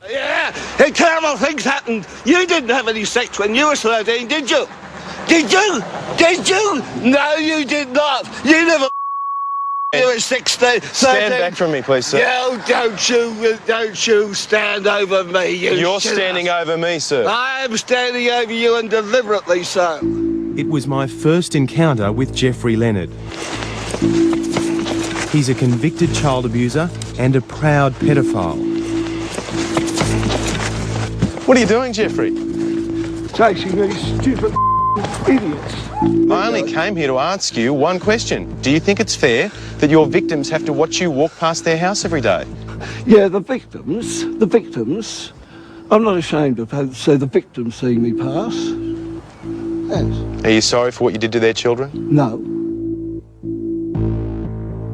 Yeah, and terrible things happened. You didn't have any sex when you were 13, did you? Did you? Did you? No, you did not. You never... You were 16, 13. Stand back from me, please, sir. No, don't you stand over me, you You're standing over me, sir. I am standing over you, and deliberately so. It was my first encounter with Jeffrey Leonard. He's a convicted child abuser and a proud pedophile. What are you doing, Jeffrey? Chasing these stupid idiots. I only came here to ask you one question. Do you think it's fair that your victims have to watch you walk past their house every day? Yeah, the victims, I'm not ashamed to say the victims seeing me pass. Yes. Are you sorry for what you did to their children? No.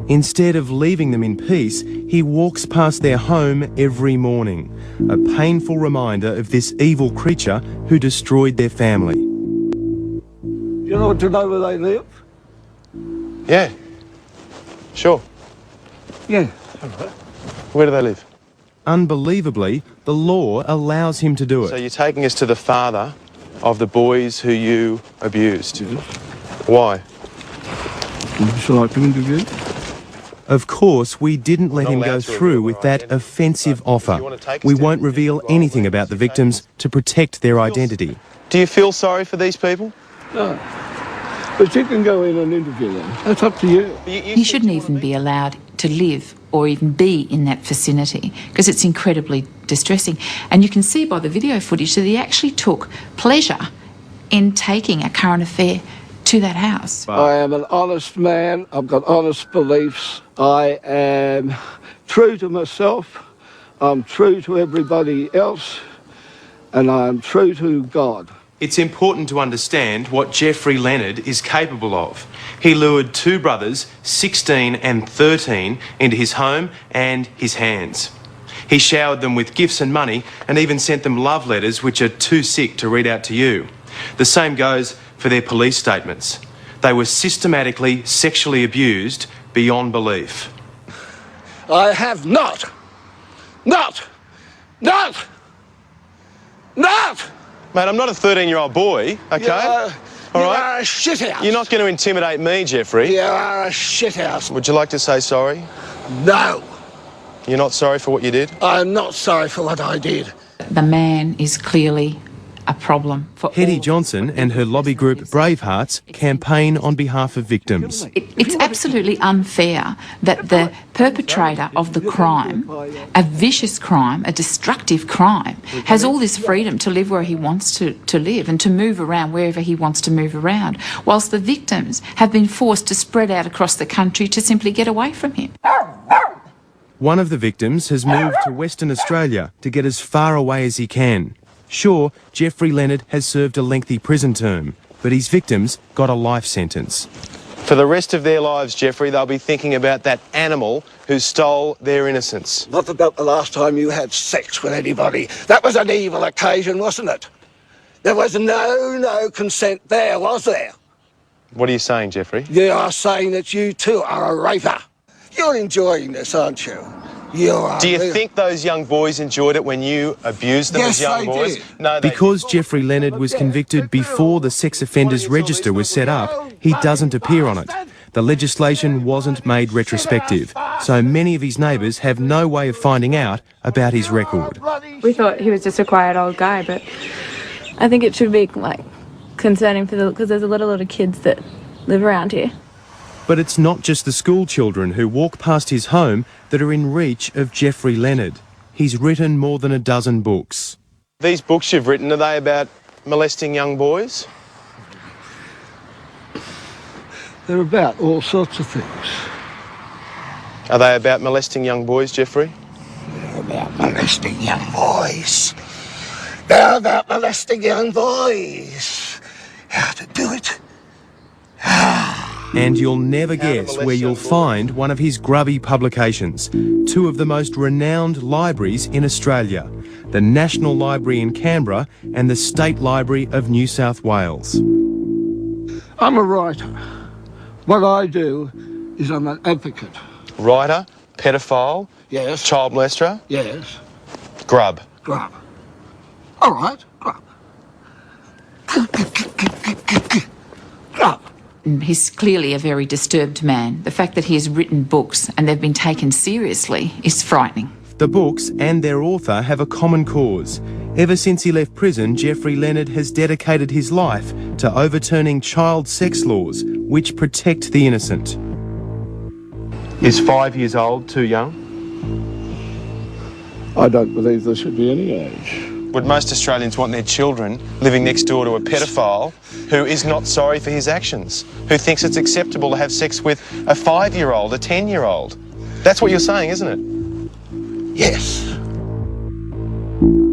Instead of leaving them in peace, he walks past their home every morning, a painful reminder of this evil creature who destroyed their family. You know to know where they live? Yeah. Sure. Yeah. All right. Where do they live? Unbelievably, the law allows him to do it. So you're taking us to the father of the boys who you abused? Yes. Why? Would you like to interview? Of course, we didn't let him go through with that offensive offer. We won't reveal anything about the victims to protect their identity. Do you feel sorry for these people? No. But you can go in and interview them. That's up to you. You shouldn't even be allowed to live or even be in that vicinity because it's incredibly distressing. And you can see by the video footage that he actually took pleasure in taking a current affair to that house. I am an honest man. I've got honest beliefs. I am true to myself. I'm true to everybody else. And I'm true to God. It's important to understand what Jeffrey Leonard is capable of. He lured two brothers, 16 and 13, into his home and his hands. He showered them with gifts and money and even sent them love letters which are too sick to read out to you. The same goes for their police statements. They were systematically sexually abused beyond belief. I have not. Mate, I'm not a 13-year-old boy, okay? You are a shithouse. You're not going to intimidate me, Jeffrey. You are a shithouse. Would you like to say sorry? No. You're not sorry for what you did? I'm not sorry for what I did. The man is clearly a problem for Hetty Johnson and her lobby group Bravehearts campaign on behalf of victims. It's absolutely unfair that the perpetrator of the crime, a vicious crime, a destructive crime, has all this freedom to live where he wants to live and to move around wherever he wants to move around, whilst the victims have been forced to spread out across the country to simply get away from him. One of the victims has moved to Western Australia to get as far away as he can. Sure, Jeffrey Leonard has served a lengthy prison term, but his victims got a life sentence. For the rest of their lives, Jeffrey, they'll be thinking about that animal who stole their innocence. Not about the last time you had sex with anybody. That was an evil occasion, wasn't it? There was no consent there, was there? What are you saying, Jeffrey? You are saying that you too are a raper. You're enjoying this, aren't you? You are. Do you think those young boys enjoyed it when you abused them as young boys? Did. No, Because Jeffrey Leonard was convicted before the sex offenders register was set up, he doesn't appear on it. The legislation wasn't made retrospective, so many of his neighbours have no way of finding out about his record. We thought he was just a quiet old guy, but I think it should be like concerning because there's a lot of kids that live around here. But it's not just the school children who walk past his home that are in reach of Jeffrey Leonard. He's written more than a dozen books. These books you've written, are they about molesting young boys? They're about all sorts of things. Are they about molesting young boys, Jeffrey? They're about molesting young boys. They're about molesting young boys. How to do it? And you'll never guess where you'll find one of his grubby publications, two of the most renowned libraries in Australia, the National Library in Canberra and the State Library of New South Wales. I'm a writer. What I do is I'm an advocate. Writer, pedophile, Yes. child molester, Yes. grub. Go up. All right, go up. Go up. He's clearly a very disturbed man. The fact that he has written books and they've been taken seriously is frightening. The books and their author have a common cause. Ever since he left prison, Geoffrey Leonard has dedicated his life to overturning child sex laws which protect the innocent. Is 5 years old too young? I don't believe there should be any age. Would most Australians want their children living next door to a pedophile who is not sorry for his actions, who thinks it's acceptable to have sex with a 5-year-old, a 10-year-old? That's what you're saying, isn't it? Yes.